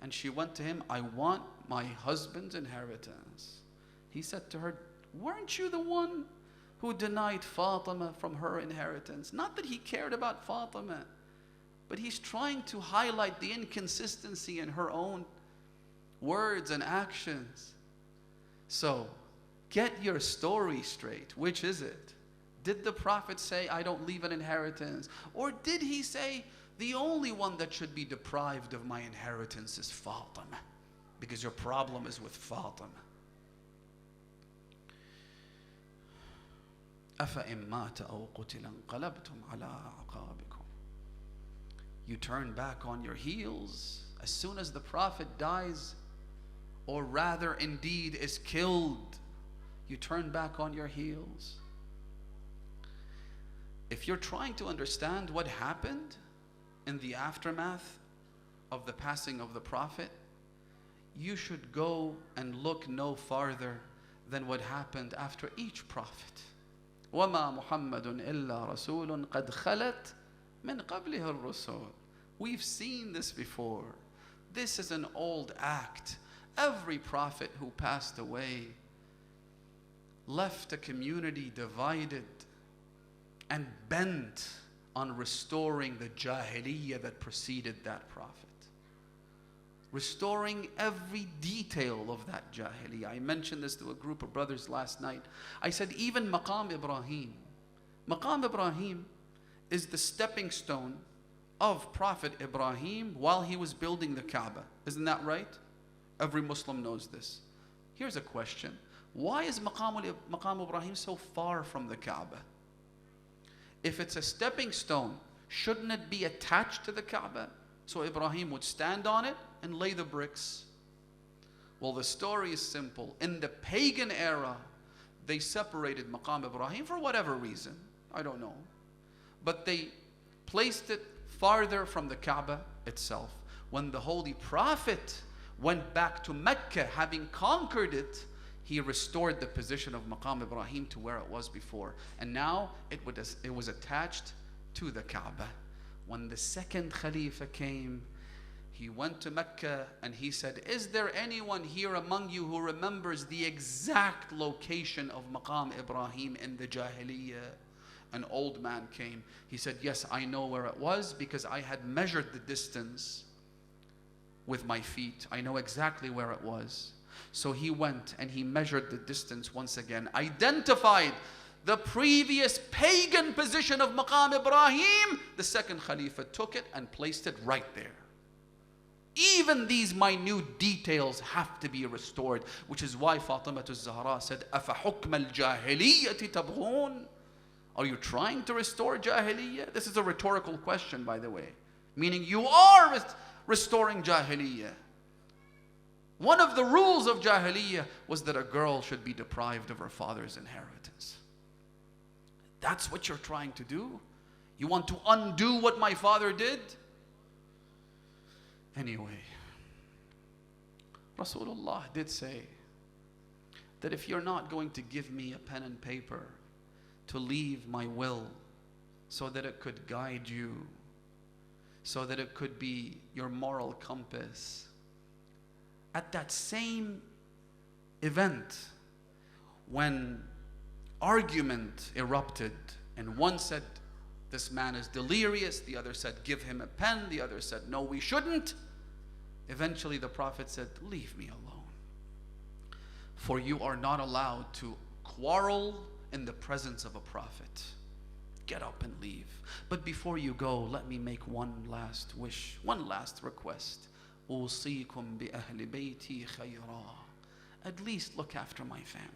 and she went to him, I want my husband's inheritance. He said to her, weren't you the one who denied Fatima from her inheritance? Not that he cared about Fatima, but he's trying to highlight the inconsistency in her own words and actions. So, get your story straight. Which is it? Did the Prophet say, I don't leave an inheritance? Or did he say, the only one that should be deprived of my inheritance is Fatima? Because your problem is with Fatima. أَفَإِن مَّاتَ أَوْ قُتِلَ انقَلَبْتُمْ عَلَىٰ أَعْقَابِكُمْ. You turn back on your heels As soon as the Prophet dies, or rather indeed is killed, you turn back on your heels. If you're trying to understand what happened in the aftermath of the passing of the Prophet, you should go and look no farther than what happened after each prophet. وَمَا مُحَمَّدٌ إِلَّا رَسُولٌ قَدْ خَلَتْ مِنْ قَبْلِهِ الرُّسُولُ. We've seen this before. This is an old act. Every prophet who passed away left a community divided and bent on restoring the jahiliyyah that preceded that prophet. Restoring every detail of that jahiliyyah. I mentioned this to a group of brothers last night. I said even Maqam Ibrahim. Maqam Ibrahim is the stepping stone of Prophet Ibrahim while he was building the Kaaba. Isn't that right? Every Muslim knows this. Here's a question. Why is Maqam Ibrahim so far from the Kaaba? If it's a stepping stone, shouldn't it be attached to the Kaaba? So Ibrahim would stand on it and lay the bricks. Well, the story is simple. In the pagan era, they separated Maqam Ibrahim for whatever reason. I don't know. But they placed it farther from the Kaaba itself. When the Holy Prophet went back to Mecca, having conquered it, he restored the position of Maqam Ibrahim to where it was before. And now it was attached to the Kaaba. When the second Khalifa came, he went to Mecca and he said, is there anyone here among you who remembers the exact location of Maqam Ibrahim in the Jahiliyyah? An old man came. He said, yes, I know where it was because I had measured the distance with my feet. I know exactly where it was. So he went and he measured the distance once again, identified the previous pagan position of Maqam Ibrahim. The second Khalifa took it and placed it right there. Even these minute details have to be restored, which is why Fatima al-Zahra said, أَفَحُكْمَ الْجَاهِلِيَّةِ تَبْغُونَ? Are you trying to restore Jahiliyyah? This is a rhetorical question, by the way. Meaning you are restoring Jahiliyyah. One of the rules of Jahiliyyah was that a girl should be deprived of her father's inheritance. That's what you're trying to do? You want to undo what my father did? Anyway, Rasulullah did say that if you're not going to give me a pen and paper to leave my will so that it could guide you, so that it could be your moral compass. At that same event, when argument erupted and one said, this man is delirious, the other said, give him a pen, the other said, no, we shouldn't. Eventually the Prophet said, leave me alone. For you are not allowed to quarrel in the presence of a prophet. Get up and leave. But before you go, let me make one last wish, one last request. أوصيكم بأهل بيتي خيرا. At least look after my family.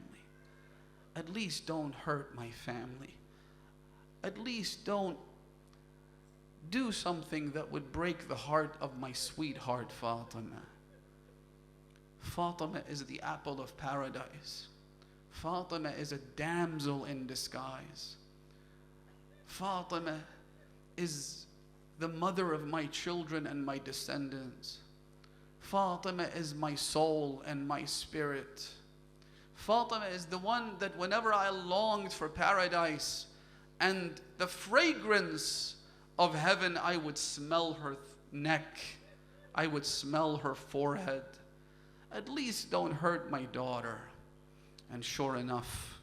At least don't hurt my family. At least don't do something that would break the heart of my sweetheart Fatima. Fatima is the apple of paradise. Fatima is a damsel in disguise. Fatima is the mother of my children and my descendants. Fatima is my soul and my spirit. Fatima is the one that whenever I longed for paradise and the fragrance of heaven, I would smell her neck, I would smell her forehead. At least don't hurt my daughter. And sure enough,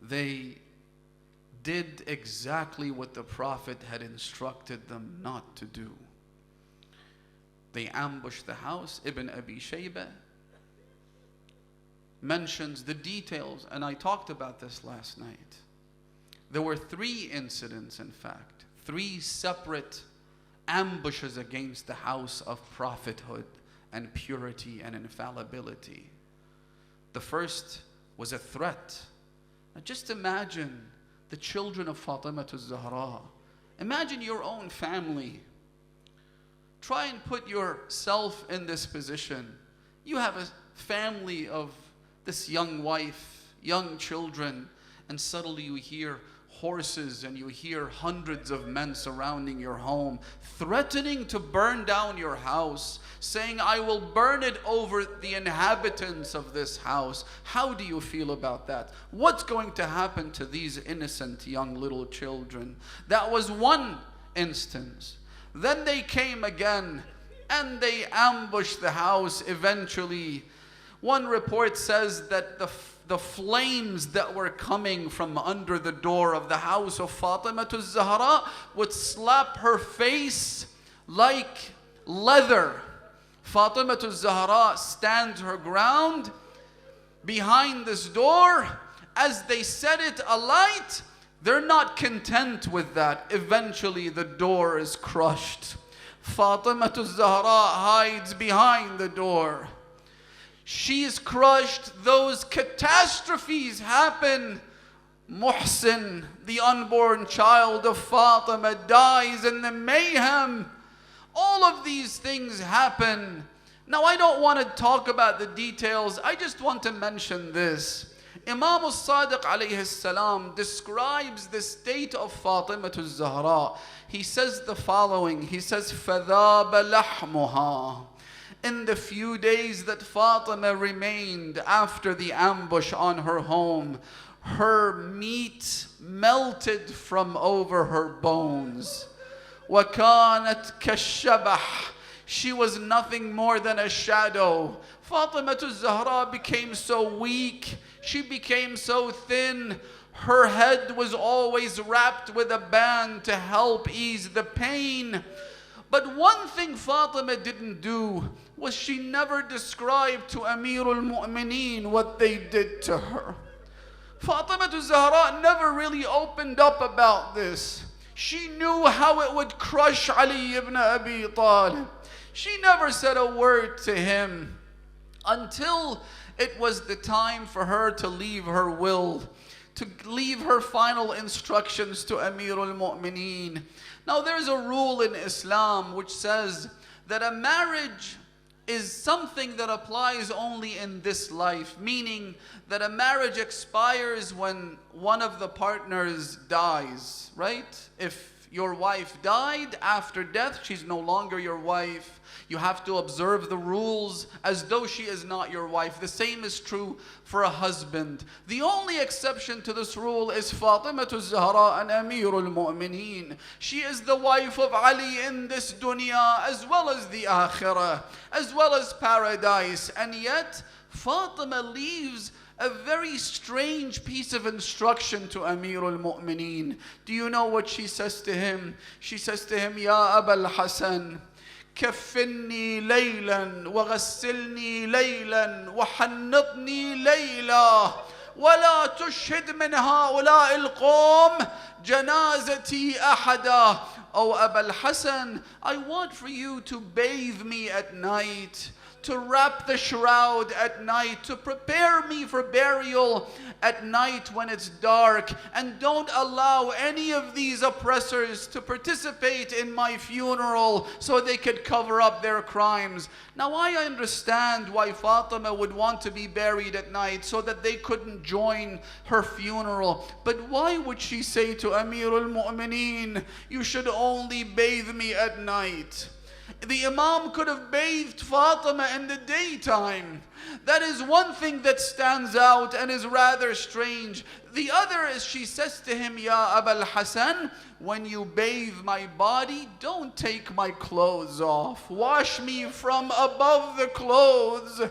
they did exactly what the Prophet had instructed them not to do. They ambushed the house. Ibn Abi Shaybah mentions the details, and I talked about this last night. There were 3 incidents, in fact, 3 separate ambushes against the house of prophethood and purity and infallibility. The first was a threat. Now just imagine the children of Fatima al-Zahra. Imagine your own family Try and put yourself in this position. You have a family of this young wife, young children, and suddenly you hear horses and you hear hundreds of men surrounding your home, threatening to burn down your house, saying, I will burn it over the inhabitants of this house. How do you feel about that? What's going to happen to these innocent young little children? That was one instance. Then they came again and they ambushed the house eventually. One report says that the flames that were coming from under the door of the house of Fatima al-Zahra would slap her face like leather. Fatima al-Zahra stands her ground behind this door. As they set it alight, they're not content with that. Eventually the door is crushed. Fatima al-Zahra hides behind the door. She is crushed. Those catastrophes happen. Muhsin, the unborn child of Fatima, dies in the mayhem. All of these things happen. Now, I don't want to talk about the details. I just want to mention this. Imam al-Sadiq alayhi salam describes the state of Fatima al-Zahra. He says the following. He says, فَذَابَ لَحْمُهَا. In the few days that Fatima remained after the ambush on her home, her meat melted from over her bones. وَكَانَتْ كَالشَّبَحِ. She was nothing more than a shadow. Fatima al-Zahra became so weak. She became so thin. Her head was always wrapped with a band to help ease the pain. But one thing Fatima didn't do was she never described to Amirul Mu'mineen what they did to her. Fatima al-Zahra never really opened up about this. She knew how it would crush Ali ibn Abi Talib. She never said a word to him until it was the time for her to leave her will, to leave her final instructions to Amirul Mu'mineen. Now there's a rule in Islam which says that a marriage is something that applies only in this life, meaning that a marriage expires when one of the partners dies, right? If your wife died after death, she's no longer your wife. You have to observe the rules as though she is not your wife. The same is true for a husband. The only exception to this rule is Fatima al-Zahra and Amirul Mu'mineen. She is the wife of Ali in this dunya as well as the akhirah, as well as paradise. And yet Fatima leaves a very strange piece of instruction to Amirul Mu'mineen. Do you know what she says to him? She says to him, Ya Abul Hasan, كفني ليلا وغسلني ليلا وحنطني ليلا ولا تشهد من هؤلاء القوم جنازتي أحدا. Oh Abul Hasan, I want for you to bathe me at night, to wrap the shroud at night, to prepare me for burial at night when it's dark, and don't allow any of these oppressors to participate in my funeral so they could cover up their crimes. Now I understand why Fatima would want to be buried at night so that they couldn't join her funeral, but why would she say to Amirul Mu'mineen, you should only bathe me at night? The Imam could have bathed Fatima in the daytime. That is one thing that stands out and is rather strange. The other is she says to him, Ya Abul Hasan, when you bathe my body, don't take my clothes off. Wash me from above the clothes.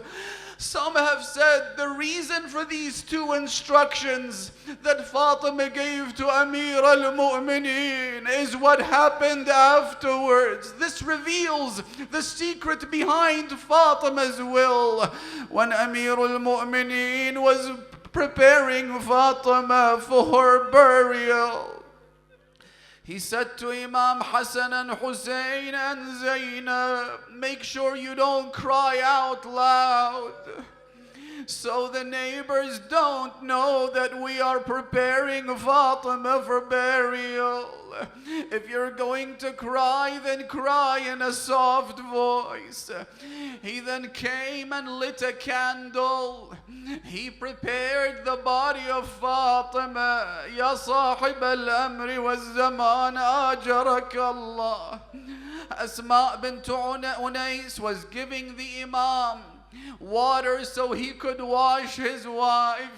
Some have said the reason for these two instructions that Fatima gave to Amir al-Mu'mineen is what happened afterwards. This reveals the secret behind Fatima's will. When Amir al-Mu'mineen was preparing Fatima for her burial, he said to Imam Hassan and Hussein and Zainab, make sure you don't cry out loud. so the neighbors don't know that we are preparing Fatima for burial. If you're going to cry, then cry in a soft voice. He then came and lit a candle. He prepared the body of Fatima. Ya sahib al-amri wal-zaman ajarak Allah. Asma bint Unais was giving the Imam water so he could wash his wife.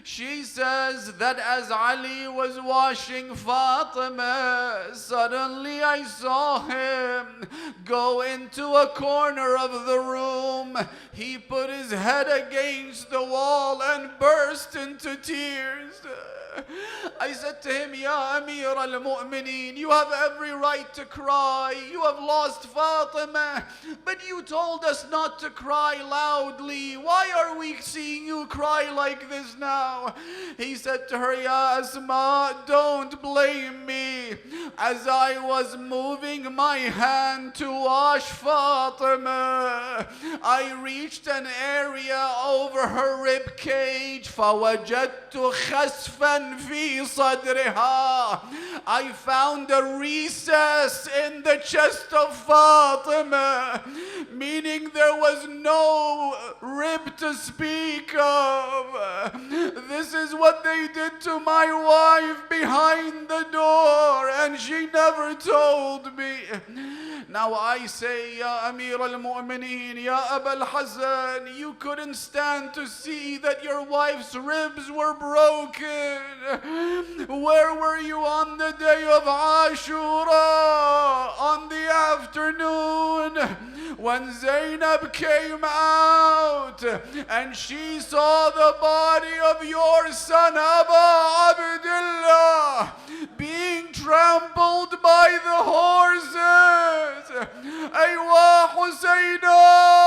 She says that as Ali was washing Fatima, suddenly I saw him go into a corner of the room. He put his head against the wall and burst into tears. I said to him, Ya Amir al-Mu'mineen, you have every right to cry. You have lost Fatima, but you told us not to cry loudly. Why are we seeing you cry like this now? He said to her, Ya Asma, don't blame me. As I was moving my hand to wash Fatima, I reached an area over her rib cage. فَوَجَدْتُ خَسْفًا في صدرها. I found a recess in the chest of Fatima, meaning there was no rib to speak of. This is what they did to my wife behind the door, and she never told me. Now I say, Ya Amir al-Mu'mineen, Ya Aba al-Hasan, you couldn't stand to see that your wife's ribs were broken. Where were you on the day of Ashura? On the afternoon when Zainab came out and she saw the body of your son Aba Abdullah being trampled by the horses. Aywa Husseina!